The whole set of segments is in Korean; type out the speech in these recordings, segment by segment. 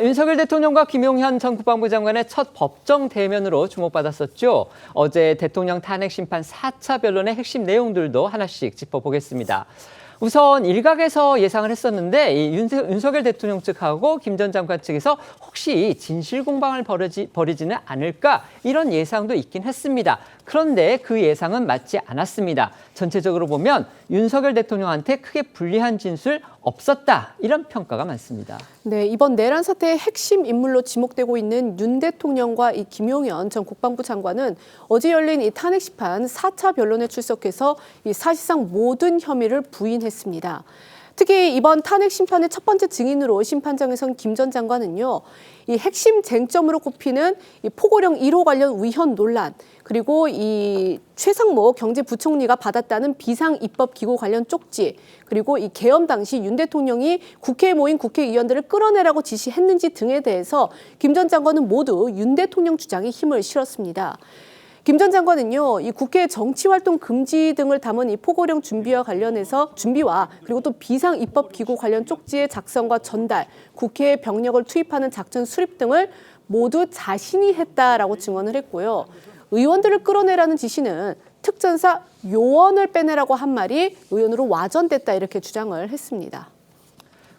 윤석열 대통령과 김용현 전 국방부 장관의 첫 법정 대면으로 주목받았었죠. 어제 대통령 탄핵 심판 4차 변론의 핵심 내용들도 하나씩 짚어보겠습니다. 우선 일각에서 예상을 했었는데 윤석열 대통령 측하고 김 전 장관 측에서 혹시 진실 공방을 벌이지는 않을까 이런 예상도 있긴 했습니다. 그런데 그 예상은 맞지 않았습니다. 전체적으로 보면 윤석열 대통령한테 크게 불리한 진술 없었다 이런 평가가 많습니다. 네, 이번 내란 사태의 핵심 인물로 지목되고 있는 윤 대통령과 이 김용현 전 국방부 장관은 어제 열린 이 탄핵 심판 4차 변론에 출석해서 이 사실상 모든 혐의를 부인했습니다. 특히 이번 탄핵 심판의 첫 번째 증인으로 심판장에 선 김 전 장관은요, 이 핵심 쟁점으로 꼽히는 이 포고령 1호 관련 위헌 논란, 그리고 이 최상목 경제부총리가 받았다는 비상 입법 기구 관련 쪽지, 그리고 이 계엄 당시 윤 대통령이 국회에 모인 국회의원들을 끌어내라고 지시했는지 등에 대해서 김 전 장관은 모두 윤 대통령 주장에 힘을 실었습니다. 김 전 장관은요, 이 국회 정치활동 금지 등을 담은 이 포고령 준비와 그리고 또 비상 입법 기구 관련 쪽지의 작성과 전달, 국회에 병력을 투입하는 작전 수립 등을 모두 자신이 했다라고 증언을 했고요. 의원들을 끌어내라는 지시는 특전사 요원을 빼내라고 한 말이 의원으로 와전됐다 이렇게 주장을 했습니다.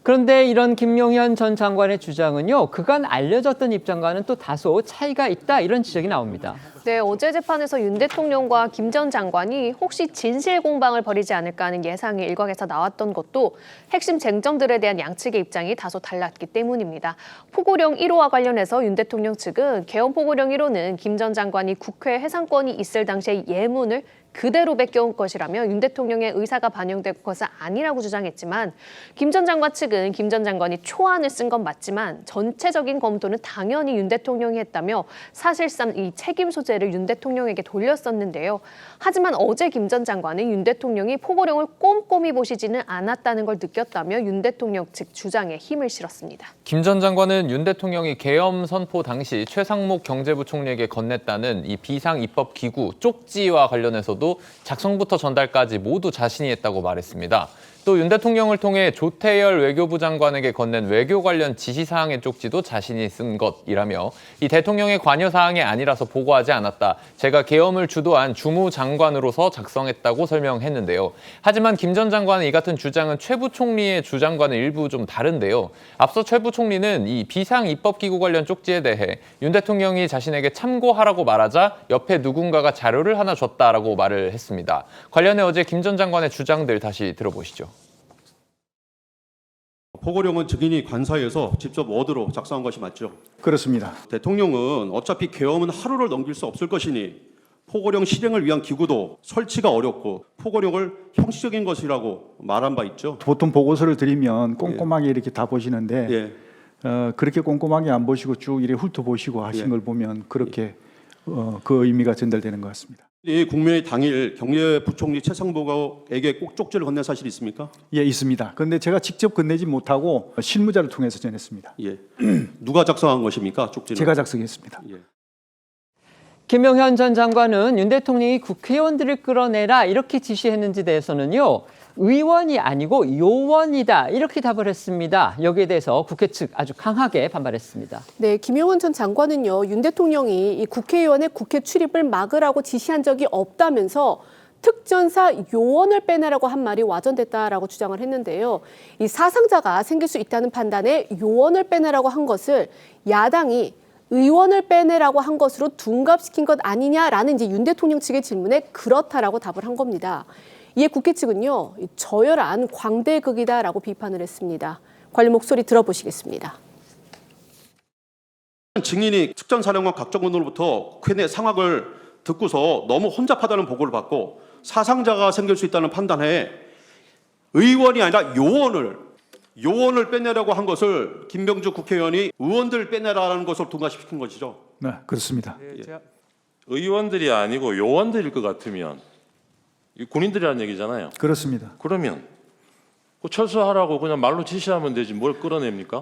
그런데 이런 김용현 전 장관의 주장은요, 그간 알려졌던 입장과는 또 다소 차이가 있다 이런 지적이 나옵니다. 네, 어제 재판에서 윤 대통령과 김 전 장관이 혹시 진실 공방을 벌이지 않을까 하는 예상이 일각에서 나왔던 것도 핵심 쟁점들에 대한 양측의 입장이 다소 달랐기 때문입니다. 포고령 1호와 관련해서 윤 대통령 측은 계엄 포고령 1호는 김 전 장관이 국회 해상권이 있을 당시의 예문을 그대로 베껴온 것이라며 윤 대통령의 의사가 반영된 것은 아니라고 주장했지만 김 전 장관 측은 김 전 장관이 초안을 쓴 건 맞지만 전체적인 검토는 당연히 윤 대통령이 했다며 사실상 이 책임 소재를 윤 대통령에게 돌렸었는데요. 하지만 어제 김 전 장관은 윤 대통령이 포고령을 꼼꼼히 보시지는 않았다는 걸 느꼈다며 윤 대통령 측 주장에 힘을 실었습니다. 김 전 장관은 윤 대통령이 계엄 선포 당시 최상목 경제부총리에게 건넸다는 이 비상 입법 기구 쪽지와 관련해서도 작성부터 전달까지 모두 자신이 했다고 말했습니다. 또 윤 대통령을 통해 조태열 외교부 장관에게 건넨 외교 관련 지시사항의 쪽지도 자신이 쓴 것이라며 이 대통령의 관여 사항이 아니라서 보고하지 않았다. 제가 계엄을 주도한 주무장관으로서 작성했다고 설명했는데요. 하지만 김 전 장관은 이 같은 주장은 최 부총리의 주장과는 일부 좀 다른데요. 앞서 최 부총리는 이 비상 입법기구 관련 쪽지에 대해 윤 대통령이 자신에게 참고하라고 말하자 옆에 누군가가 자료를 하나 줬다라고 말을 했습니다. 관련해 어제 김 전 장관의 주장들 다시 들어보시죠. 포고령은 증인이 관사에서 직접 워드로 작성한 것이 맞죠? 그렇습니다. 대통령은 어차피 계엄은 하루를 넘길 수 없을 것이니 포고령 실행을 위한 기구도 설치가 어렵고 포고령을 형식적인 것이라고 말한 바 있죠. 보통 보고서를 드리면 꼼꼼하게 이렇게 다 보시는데 그렇게 꼼꼼하게 안 보시고 쭉 이렇게 훑어보시고 하신 걸 보면 그렇게 그 의미가 전달되는 것 같습니다. 국면의 당일 경제부총리 최상목에게 꼭 쪽지를 건넨 사실이 있습니까? 예, 있습니다. 그런데 제가 직접 건네지 못하고 실무자를 통해서 전했습니다. 예. 누가 작성한 것입니까? 쪽지를? 제가 작성했습니다. 예. 김용현 전 장관은 윤 대통령이 국회의원들을 끌어내라 이렇게 지시했는지 대해서는요, 의원이 아니고 요원이다 이렇게 답을 했습니다. 여기에 대해서 국회 측 아주 강하게 반발했습니다. 네, 김용현 전 장관은요, 윤 대통령이 이 국회의원의 국회 출입을 막으라고 지시한 적이 없다면서 특전사 요원을 빼내라고 한 말이 와전됐다라고 주장을 했는데요. 이 사상자가 생길 수 있다는 판단에 요원을 빼내라고 한 것을 야당이 의원을 빼내라고 한 것으로 둔갑시킨 것 아니냐라는 이제 윤 대통령 측의 질문에 그렇다라고 답을 한 겁니다. 이에 국회 측은요, 저열한 광대극이다라고 비판을 했습니다. 관련 목소리 들어보시겠습니다. 증인이 특전사령관 각정군으로부터 국회 내 상황을 듣고서 너무 혼잡하다는 보고를 받고 사상자가 생길 수 있다는 판단에 의원이 아니라 요원을 빼내라고 한 것을 김병주 국회의원이 의원들 빼내라는 것을 둔갑시킨 것이죠. 네, 그렇습니다. 의원들이 아니고 요원들일 것 같으면 군인들이라는 얘기잖아요. 그렇습니다. 그러면 철수하라고 그냥 말로 지시하면 되지 뭘 끌어냅니까?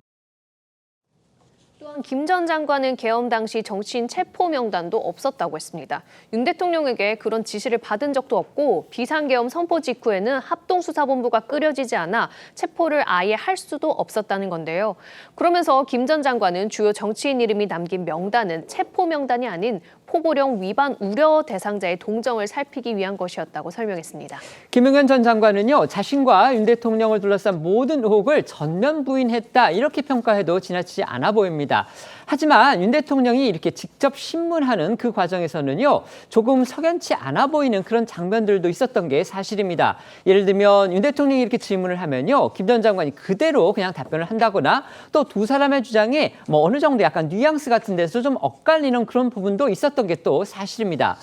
김 전 장관은 계엄 당시 정치인 체포 명단도 없었다고 했습니다. 윤 대통령에게 그런 지시를 받은 적도 없고 비상계엄 선포 직후에는 합동수사본부가 꾸려지지 않아 체포를 아예 할 수도 없었다는 건데요. 그러면서 김 전 장관은 주요 정치인 이름이 남긴 명단은 체포 명단이 아닌 포고령 위반 우려 대상자의 동정을 살피기 위한 것이었다고 설명했습니다. 김용현 전 장관은요, 자신과 윤 대통령을 둘러싼 모든 의혹을 전면 부인했다 이렇게 평가해도 지나치지 않아 보입니다. 하지만 윤 대통령이 이렇게 직접 신문하는 그 과정에서는요, 조금 석연치 않아 보이는 그런 장면들도 있었던 게 사실입니다. 예를 들면 윤 대통령이 이렇게 질문을 하면요, 김 전 장관이 그대로 그냥 답변을 한다거나 또 두 사람의 주장에 어느 정도 약간 뉘앙스 같은 데서 좀 엇갈리는 그런 부분도 있었던 게 또 사실입니다.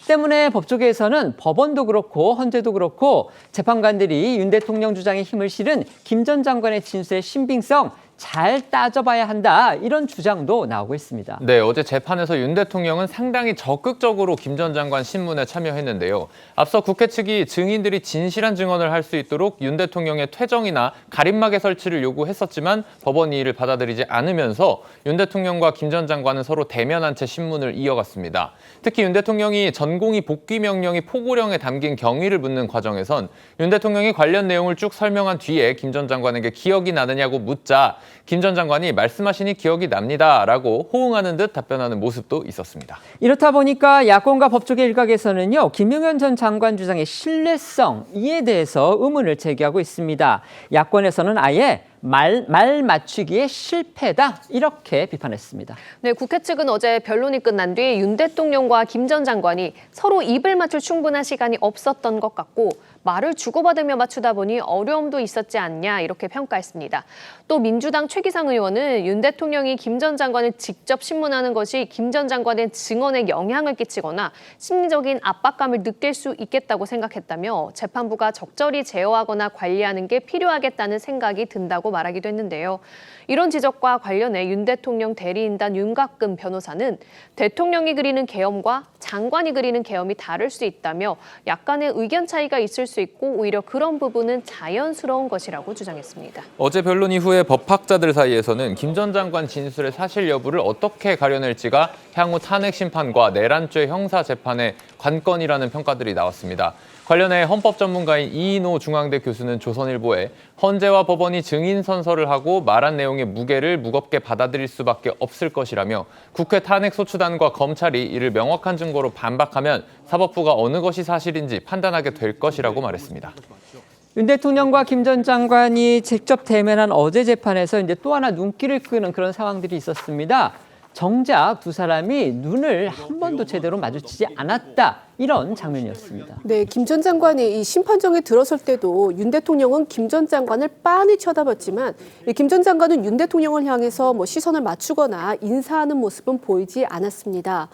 때문에 법조계에서는 법원도 그렇고 헌재도 그렇고 재판관들이 윤 대통령 주장에 힘을 실은 김 전 장관의 진술의 신빙성 잘 따져봐야 한다 이런 주장도 나오고 있습니다. 네, 어제 재판에서 윤 대통령은 상당히 적극적으로 김 전 장관 신문에 참여했는데요. 앞서 국회 측이 증인들이 진실한 증언을 할 수 있도록 윤 대통령의 퇴정이나 가림막의 설치를 요구했었지만 법원이 이를 받아들이지 않으면서 윤 대통령과 김 전 장관은 서로 대면한 채 신문을 이어갔습니다. 특히 윤 대통령이 전공의 복귀 명령이 포고령에 담긴 경위를 묻는 과정에선 윤 대통령이 관련 내용을 쭉 설명한 뒤에 김 전 장관에게 기억이 나느냐고 묻자 김 전 장관이 말씀하시니 기억이 납니다라고 호응하는 듯 답변하는 모습도 있었습니다. 이렇다 보니까 야권과 법조계 일각에서는요, 김용현 전 장관 주장의 신뢰성 이에 대해서 의문을 제기하고 있습니다. 야권에서는 아예 말 맞추기에 실패다 이렇게 비판했습니다. 네, 국회 측은 어제 변론이 끝난 뒤 윤 대통령과 김 전 장관이 서로 입을 맞출 충분한 시간이 없었던 것 같고 말을 주고받으며 맞추다 보니 어려움도 있었지 않냐 이렇게 평가했습니다. 또 민주당 최기상 의원은 윤 대통령이 김 전 장관을 직접 신문하는 것이 김 전 장관의 증언에 영향을 끼치거나 심리적인 압박감을 느낄 수 있겠다고 생각했다며 재판부가 적절히 제어하거나 관리하는 게 필요하겠다는 생각이 든다고 말하기도 했는데요. 이런 지적과 관련해 윤 대통령 대리인단 윤곽근 변호사는 대통령이 그리는 계엄과 장관이 그리는 계엄이 다를 수 있다며 약간의 의견 차이가 있을 수 있고 오히려 그런 부분은 자연스러운 것이라고 주장했습니다. 어제 변론 이후에 법학자들 사이에서는 김 전 장관 진술의 사실 여부를 어떻게 가려낼지가 향후 탄핵 심판과 내란죄 형사 재판의 관건이라는 평가들이 나왔습니다. 관련해 헌법 전문가인 이인호 중앙대 교수는 조선일보에 헌재와 법원이 증인 선서를 하고 말한 내용의 무게를 무겁게 받아들일 수밖에 없을 것이라며 국회 탄핵소추단과 검찰이 이를 명확한 증거로 반박하면 사법부가 어느 것이 사실인지 판단하게 될 것이라고 말했습니다. 윤 대통령과 김 전 장관이 직접 대면한 어제 재판에서 이제 또 하나 눈길을 끄는 그런 상황들이 있었습니다. 정작 두 사람이 눈을 한 번도 제대로 마주치지 않았다. 이런 장면이었습니다. 네, 김 전 장관이 이 심판정에 들어설 때도 윤 대통령은 김 전 장관을 빤히 쳐다봤지만 김 전 장관은 윤 대통령을 향해서 시선을 맞추거나 인사하는 모습은 보이지 않았습니다.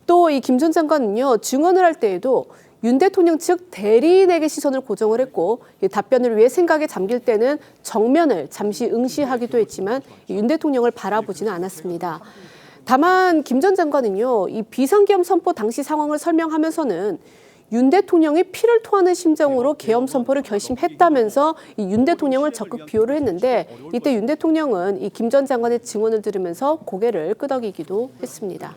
또 이 김 전 장관은요, 증언을 할 때에도 윤 대통령 측 대리인에게 시선을 고정을 했고 답변을 위해 생각에 잠길 때는 정면을 잠시 응시하기도 했지만 윤 대통령을 바라보지는 않았습니다. 다만 김 전 장관은요, 이 비상계엄 선포 당시 상황을 설명하면서는 윤 대통령이 피를 토하는 심정으로 계엄 선포를 결심했다면서 이 윤 대통령을 적극 비호를 했는데 이때 윤 대통령은 이 김 전 장관의 증언을 들으면서 고개를 끄덕이기도 했습니다.